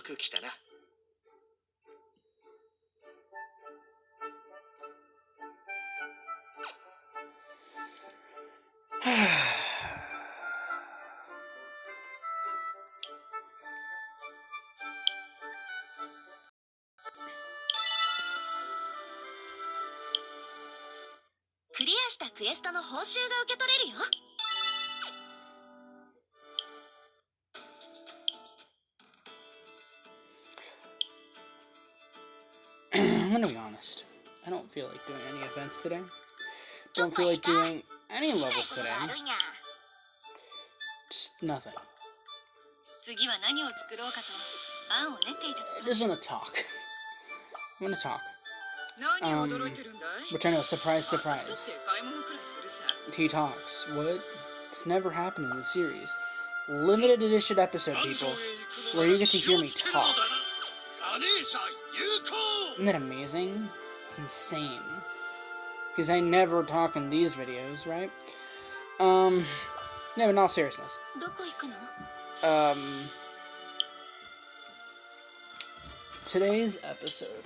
く来たな。クリアしたクエストの報酬が受け取れるよ。I'm gonna be honest. I don't feel like doing any events today. Don't feel like doing any levels today. Just nothing. I just wanna talk. I'm gonna talk. Which I know, surprise, surprise. He talks. What? It's never happened in the series. Limited edition episode, people, where you get to hear me talk. Isn't that amazing? It's insane. Because I never talk in these videos, right? Yeah, but in all seriousness. Today's episode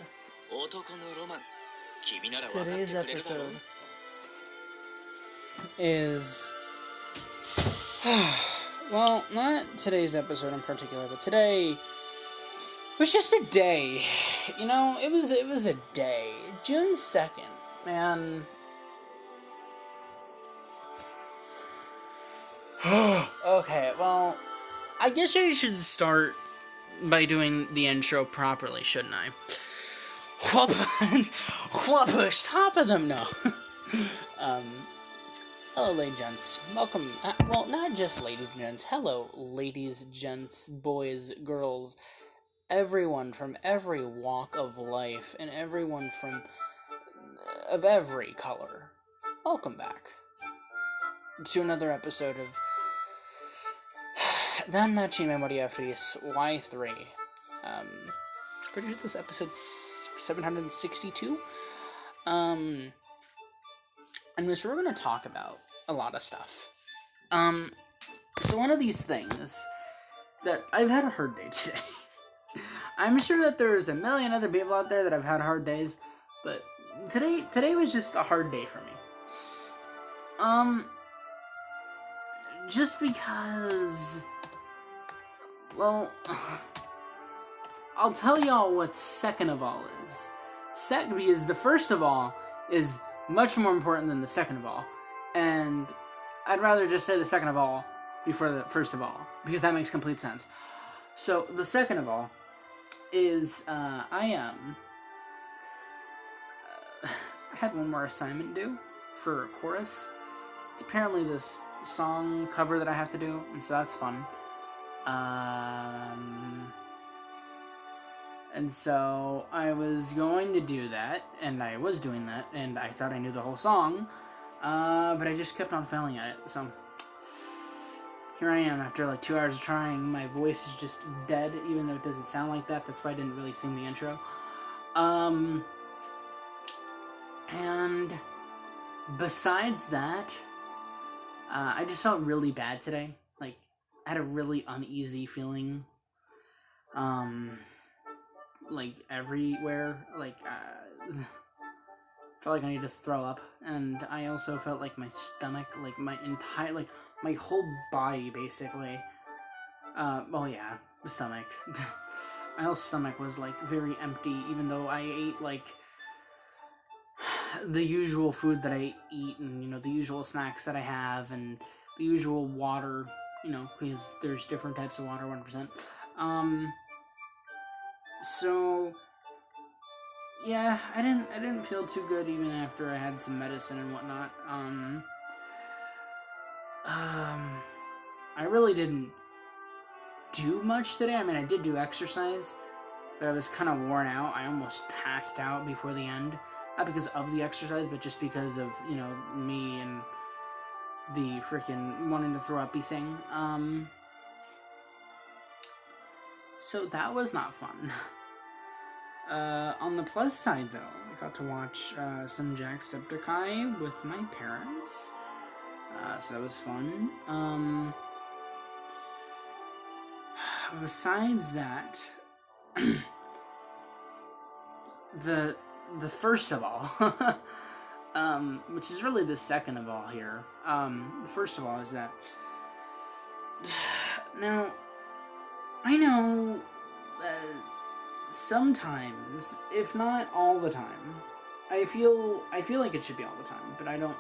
is... well, not today's episode in particular, but today was just a day. You know, it was a day. June 2nd, man. Okay, well, I guess I should start by doing the intro properly, shouldn't I? Whoppush, top of them, no. Hello, ladies and gents. Welcome. Well, not just ladies and gents. Hello, ladies, gents, boys, girls, everyone from every walk of life, and everyone from of every color. Welcome back to another episode of Danmachi Memoria Freese Y3. Pretty sure this episode 762. And which we're going to talk about a lot of stuff. So one of these things that I've had a hard day today. I'm sure that there's a million other people out there that have had hard days, but today was just a hard day for me. Just because, well, I'll tell y'all what second of all is. Because the first of all is much more important than the second of all. And I'd rather just say the second of all before the first of all, because that makes complete sense. So, the second of all is, I had one more assignment due for a chorus. It's apparently this song cover that I have to do, and so that's fun. And so I was going to do that, and I was doing that, and I thought I knew the whole song, but I just kept on failing at it, so here I am after like 2 hours of trying. My voice is just dead, even though it doesn't sound like that. That's why I didn't really sing the intro. And besides that, I just felt really bad today. Like, I had a really uneasy feeling, like, everywhere. Like, felt like I needed to throw up, and I also felt like my stomach, like, my entire, like, my whole body, basically, well, yeah, the stomach. My whole stomach was, like, very empty, even though I ate, like, the usual food that I eat, and, you know, the usual snacks that I have, and the usual water, you know, because there's different types of water, 1%. So, yeah, I didn't feel too good even after I had some medicine and whatnot. I really didn't do much today. I mean, I did do exercise, but I was kind of worn out. I almost passed out before the end. Not because of the exercise, but just because of, you know, me and the freaking wanting to throw up-y thing. So that was not fun. On the plus side, though, I got to watch some Jacksepticeye with my parents. So that was fun. Besides that, the first of all, which is really the second of all here. The first of all is that now I know sometimes, if not all the time, I feel like it should be all the time, but I don't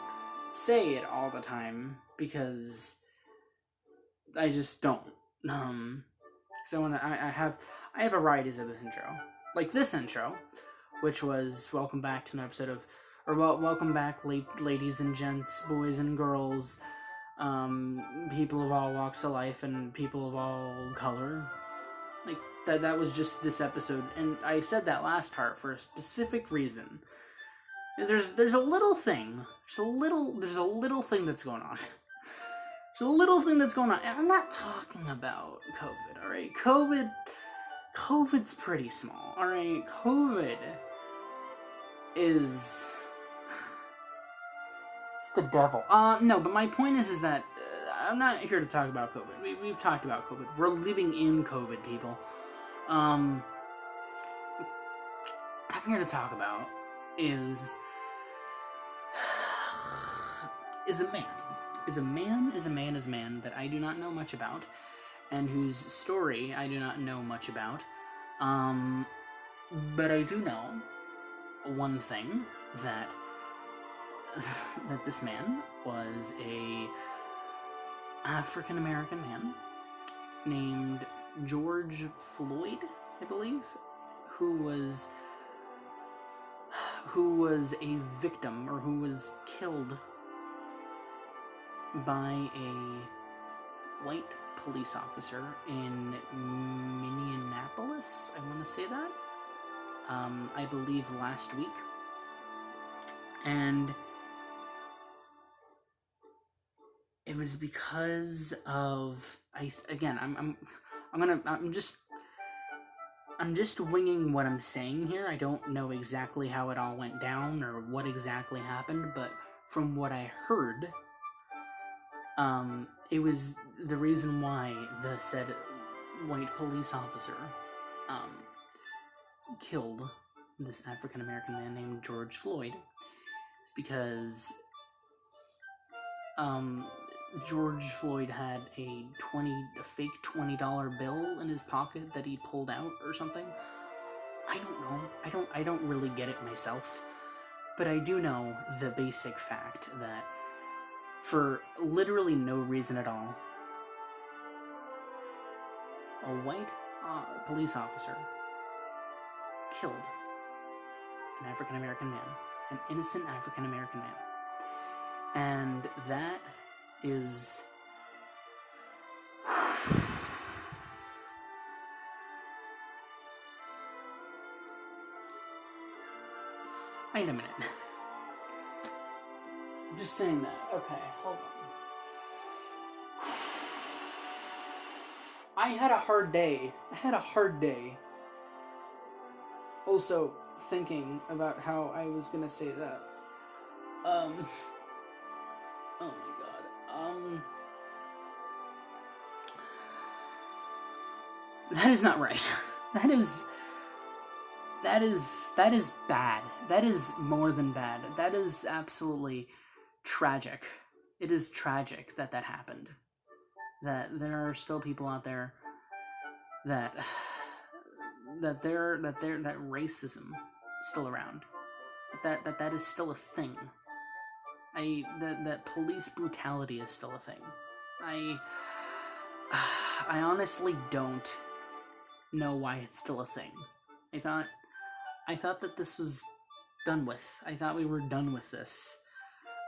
say it all the time because I just don't. So when I have varieties of this intro, like this intro, which was welcome back to an episode of, or welcome back, ladies and gents, boys and girls, people of all walks of life and people of all color. Like that was just this episode, and I said that last part for a specific reason. There's a little thing, there's a little thing that's going on. There's a little thing that's going on, and I'm not talking about COVID, alright? COVID's pretty small, alright? COVID is... it's the devil. No, but my point is that I'm not here to talk about COVID. We've talked about COVID. We're living in COVID, people. I'm here to talk about is a man that I do not know much about, and whose story I do not know much about. But I do know one thing, that this man was a African American man named George Floyd, I believe, who was a victim, or who was killed by a white police officer in Minneapolis, I want to say that, I believe last week. And it was because of, I'm just winging what I'm saying here. I don't know exactly how it all went down or what exactly happened, but from what I heard, it was the reason why the said white police officer killed this African American man named George Floyd is because George Floyd had a fake $20 bill in his pocket that he pulled out or something. I don't know. I don't really get it myself, but I do know the basic fact that for literally no reason at all, a white police officer killed an African American man, an innocent African American man, and that is wait a minute. I'm just saying that. Okay, hold on. I had a hard day. Also, thinking about how I was gonna say that. Oh my god. That is not right. That is bad. That is more than bad. That is absolutely tragic. It is tragic that happened. That there are still people out there that racism is still around. That is still a thing. That police brutality is still a thing. I honestly don't know why it's still a thing. I thought that this was done with. I thought we were done with this.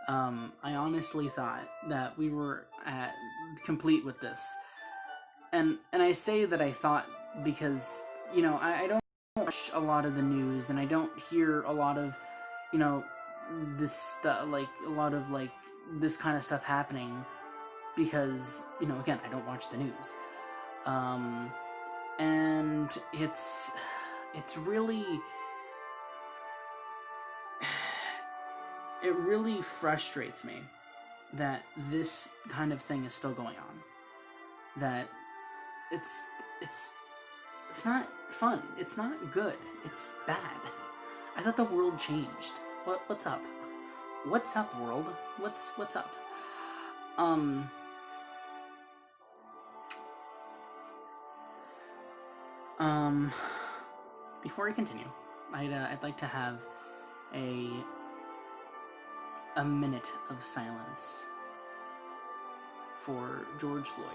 I honestly thought that we were complete with this. And I say that I thought because, you know, I don't watch a lot of the news, and I don't hear a lot of, you know, this stuff, like, a lot of, like, this kind of stuff happening because, you know, again, I don't watch the news. And it's really... it really frustrates me that this kind of thing is still going on. That it's It's not fun. It's not good. It's bad. I thought the world changed. What's up? What's up, world? What's up? Before I continue, I'd like to have a minute of silence for George Floyd.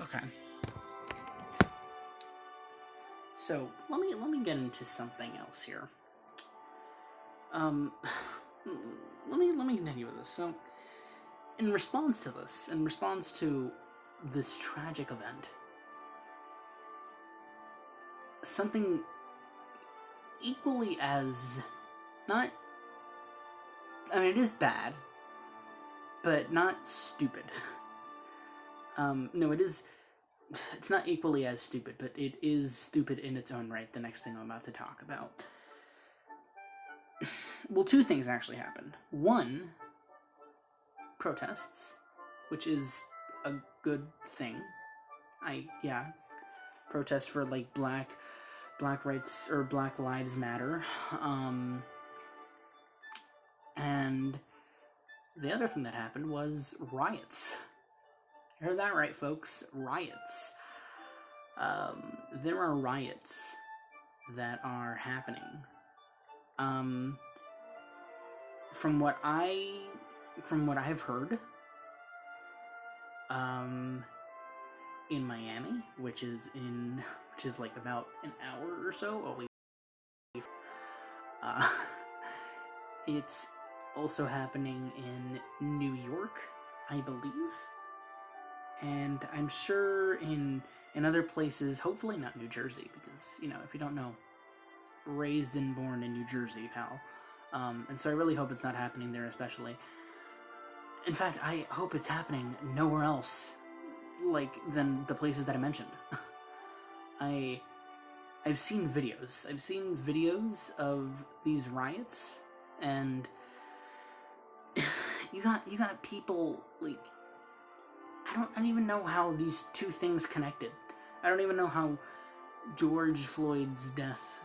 Okay. So let me get into something else here. Let me continue with this. So, in response to this tragic event, something equally as not. I mean, it is bad, but not stupid. No, it is. It's not equally as stupid, but it is stupid in its own right, the next thing I'm about to talk about. Well, two things actually happened. One, protests, which is a good thing. Protest for, like, black rights, or Black Lives Matter. And the other thing that happened was riots. You heard that right, folks. Riots. There are riots that are happening. From what I've heard, in Miami, which is like about an hour or so away. It's also happening in New York, I believe. And I'm sure in other places, hopefully not New Jersey, because, you know, if you don't know, raised and born in New Jersey, pal. And so I really hope it's not happening there especially. In fact, I hope it's happening nowhere else, like, than the places that I mentioned. I've seen videos. I've seen videos of these riots, and you got people, like, I don't even know how these two things connected. I don't even know how George Floyd's death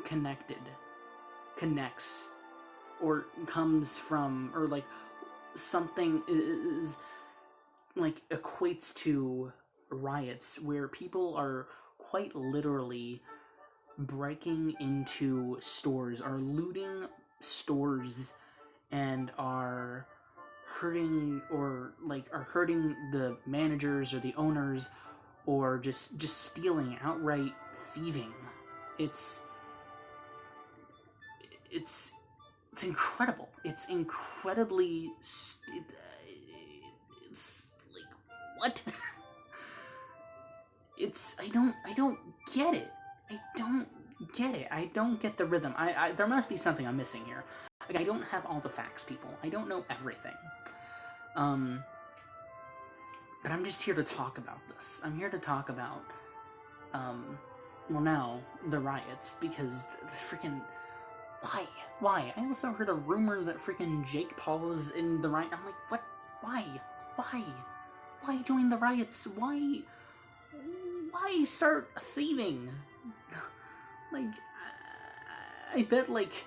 connects, or comes from, or, like, something is, like, equates to riots where people are quite literally breaking into stores, are looting stores, and are hurting, or, like, are hurting the managers or the owners, or just stealing, outright thieving. It's incredible. It's incredibly it's like, what? I don't get it. I don't get it. I don't get the rhythm. There must be something I'm missing here. Like, I don't have all the facts, people. I don't know everything. But I'm just here to talk about this. I'm here to talk about, well, now, the riots, because freaking, why? Why? I also heard a rumor that freaking Jake Paul is in the riot. I'm like, what? Why? Why? Why join the riots? Why start thieving? Like, I bet, like,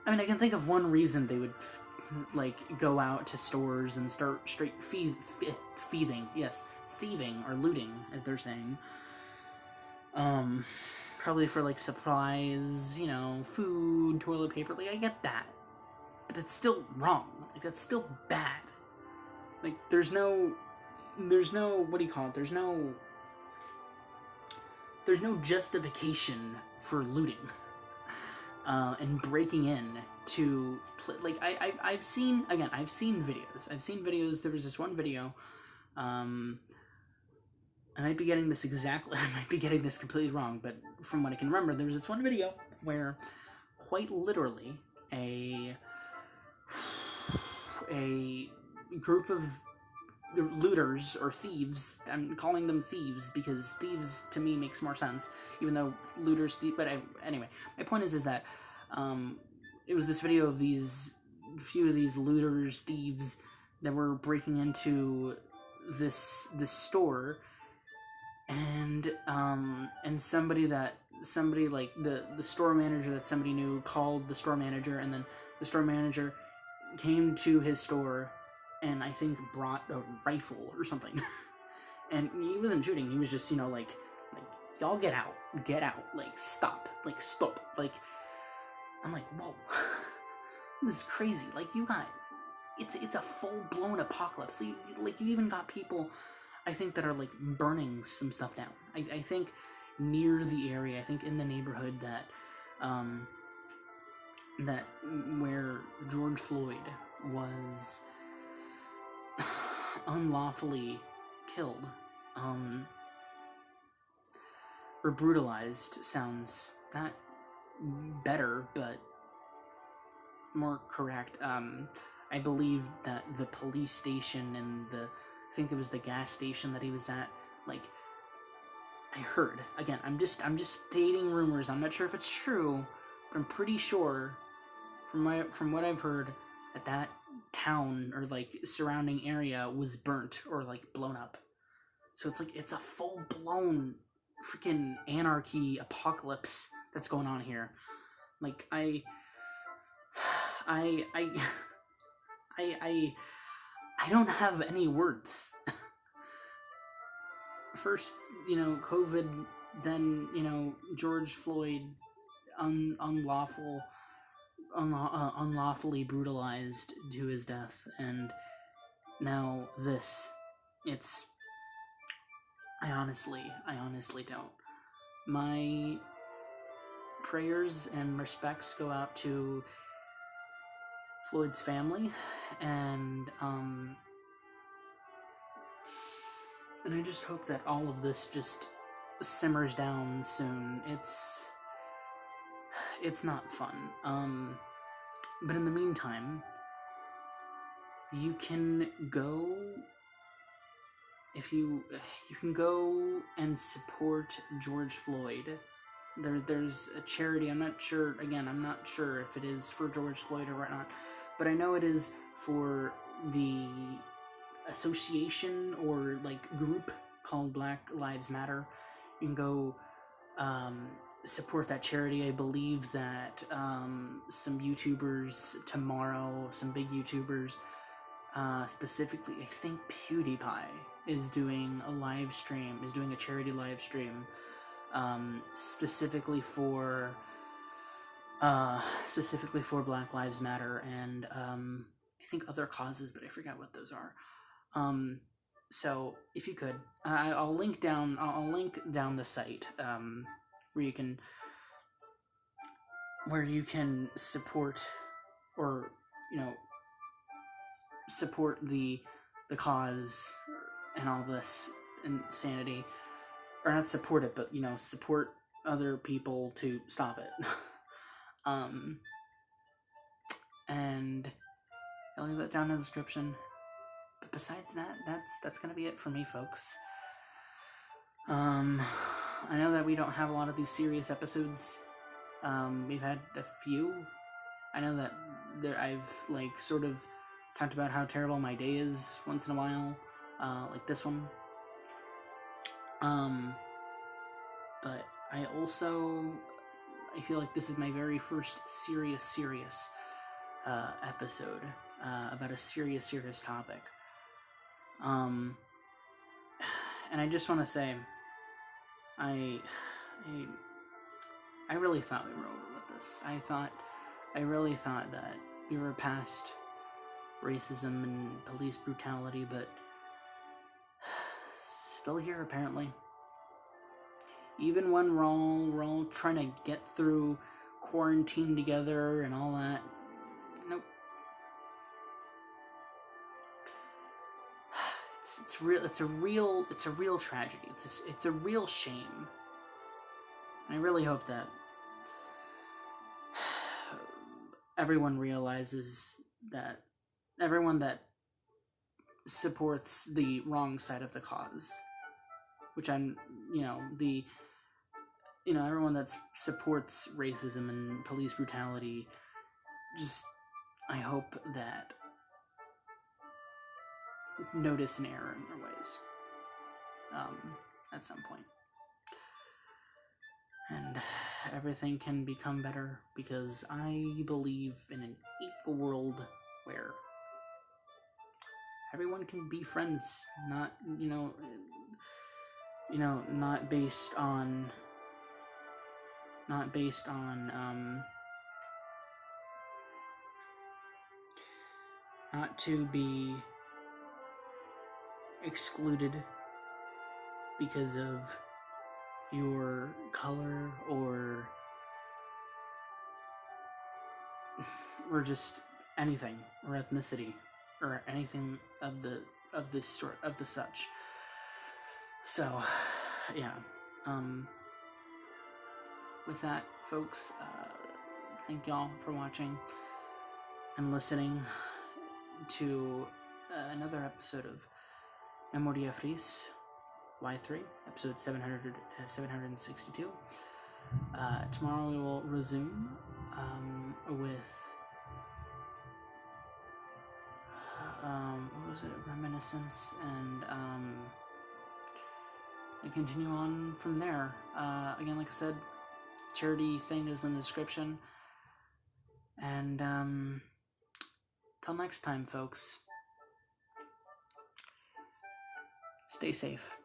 I mean, I can think of one reason they would, like, go out to stores and start straight thieving, yes, thieving, or looting, as they're saying. Probably for, like, supplies, you know, food, toilet paper, like, I get that. But that's still wrong. Like, that's still bad. Like, there's no, what do you call it, there's no justification for looting. And breaking in to like I've seen videos. There was this one video. I might be getting this completely wrong, but from what I can remember, there was this one video where quite literally a group of looters or thieves. I'm calling them thieves because thieves to me makes more sense, even though looters, but anyway, my point is that it was this video of few of these looters, thieves that were breaking into this store, and somebody like the store manager that somebody knew called the store manager, and then the store manager came to his store and I think brought a rifle or something. And he wasn't shooting, he was just, you know, like y'all get out, like stop, like I'm like, whoa. This is crazy. Like, you got, it's a full-blown apocalypse. You even got people, I think, that are like burning some stuff down. I think near the area, I think in the neighborhood that where George Floyd was unlawfully killed, or brutalized sounds not better, but more correct. I believe that the police station and I think it was the gas station that he was at, like, I heard, again, I'm just stating rumors, I'm not sure if it's true, but I'm pretty sure from what I've heard that town or like surrounding area was burnt or like blown up. So it's like it's a full-blown freaking anarchy apocalypse that's going on here. Like I don't have any words. First, you know, COVID, then, you know, George Floyd unlawfully brutalized to his death, and now this. I honestly don't. My prayers and respects go out to Floyd's family, and I just hope that all of this just simmers down soon. It's not fun. But in the meantime, you can go and support George Floyd. There's a charity, I'm not sure if it is for George Floyd or whatnot, but I know it is for the association or like group called Black Lives Matter. You can go support that charity. I believe that some YouTubers tomorrow, some big YouTubers, specifically I think PewDiePie is doing a charity live stream specifically for Black Lives Matter, and I think other causes, but I forgot what those are. So if you could, I'll link down the site where you can support, or support the cause and all this insanity, or not support it, but support other people to stop it. And I'll leave that down in the description. But besides that, that's gonna be it for me, folks. I know that we don't have a lot of these serious episodes. We've had a few. I know that I've like sort of talked about how terrible my day is once in a while, like this one. But I feel like this is my very first serious episode about a serious topic. And I just want to say, I really thought we were over with this. I really thought that we were past racism and police brutality, but still here apparently. Even when we're all trying to get through quarantine together and all that, nope. It's a real tragedy. It's a real shame. And I really hope that everyone realizes that everyone that supports the wrong side of the cause, which everyone that supports racism and police brutality, I hope that notice an error in their ways at some point. And everything can become better, because I believe in an equal world where everyone can be friends, not based on not to be excluded because of your color or just anything, or ethnicity, or anything of the such. So yeah, with that, folks, thank y'all for watching and listening to another episode of Memoria, Freese, Y3, episode 762. Tomorrow we will resume with what was it? Reminiscence, and continue on from there. Again, like I said, charity thing is in the description. And till next time, folks, stay safe.